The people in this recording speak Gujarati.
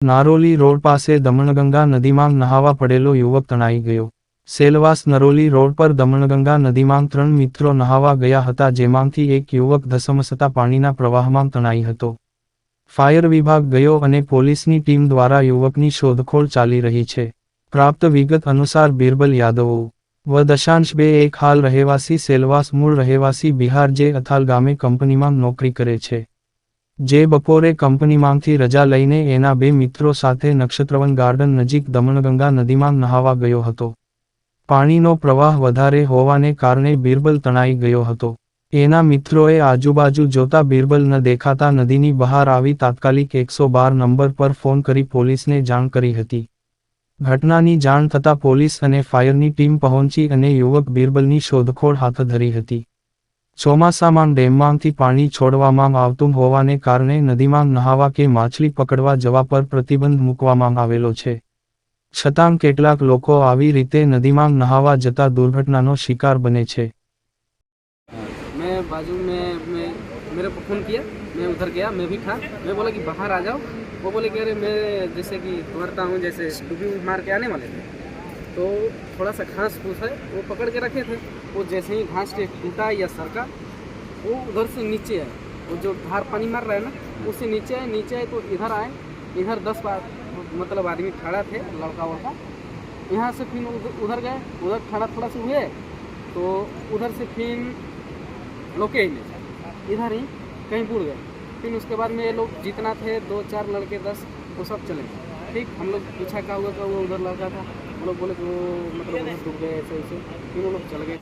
નારોલી રોડ પાસે દમણગંગા નદીમાં નહાવા પડેલો યુવક તણાઈ ગયો. સેલવાસ નરોલી રોડ પર દમણગંગા નદીમાં 3 મિત્રો નહાવા ગયા હતા, જેમાંથી એક યુવક ધસમસતા પાણીના પ્રવાહમાં તણાઈ હતો. ફાયર વિભાગ ગયો અને પોલીસની ટીમ દ્વારા યુવકની શોધખોળ ચાલી રહી છે. પ્રાપ્ત વિગત અનુસાર બિરબલ યાદવ વ. 2 હાલ રહેવાસી સેલવાસ, મૂળ રહેવાસી બિહાર, જે અથાલ ગામે કંપનીમાં નોકરી કરે છે. જે બપોરે કંપનીમાંથી રજા લઈને એના 2 મિત્રો સાથે નક્ષત્રવન ગાર્ડન નજીક દમણગંગા નદીમાં નહાવા ગયો હતો. પાણીનો પ્રવાહ વધારે હોવાને કારણે બિરબલ તણાઈ ગયો હતો. એના મિત્રોએ આજુબાજુ જોતા બિરબલ ન દેખાતા નદીની બહાર આવી તાત્કાલિક 112 નંબર પર ફોન કરી પોલીસને જાણ કરી હતી. ઘટનાની જાણ થતાં પોલીસ અને ફાયરની ટીમ પહોંચી અને યુવક બિરબલની શોધખોળ હાથ ધરી હતી. ચોમાસામાં ડેમમાંથી પાણી છોડવામાં આવતું હોવાને કારણે નદીમાં નહાવા કે માછલી પકડવા જવા પર પ્રતિબંધ મૂકવામાં આવેલો છે. છતાં કેટલાક લોકો આવી રીતે નદીમાં નહાવા જતા દુર્ઘટનાનો શિકાર બને છે. मैं बाजू में मेरे को फ़ोन किया, मैं उधर गया, मैं भी था। मैं बोला कि बाहर आ जाओ। वो बोले कि अरे मैं जैसे कि तैरता हूँ, जैसे डुबी मार के आने वाले थे, तो थोड़ा सा घास फूस है वो पकड़ के रखे थे। वो जैसे ही घास के टूटा या सरका, वो उधर से नीचे आए। वो जो धार पानी मार रहा है ना, उससे नीचे आए तो इधर आए। इधर 10 मतलब आदमी खड़ा थे, लड़का वड़का। यहाँ से फिर उधर गए, उधर खड़ा थोड़ा सा हुए, तो उधर से फिर लोके ही नहीं, इधर ही कहीं बुड़ गए। फिर उसके बाद में ये लोग जितना थे 2-4 लड़के 10, वो सब चले गए। ठीक, हम लोग पूछा क्या हुआ, वो उधर लड़का था। हम लोग बोले कि वो मतलब उधर डूब गए ऐसे ऐसे। फिर वो लोग चले गए।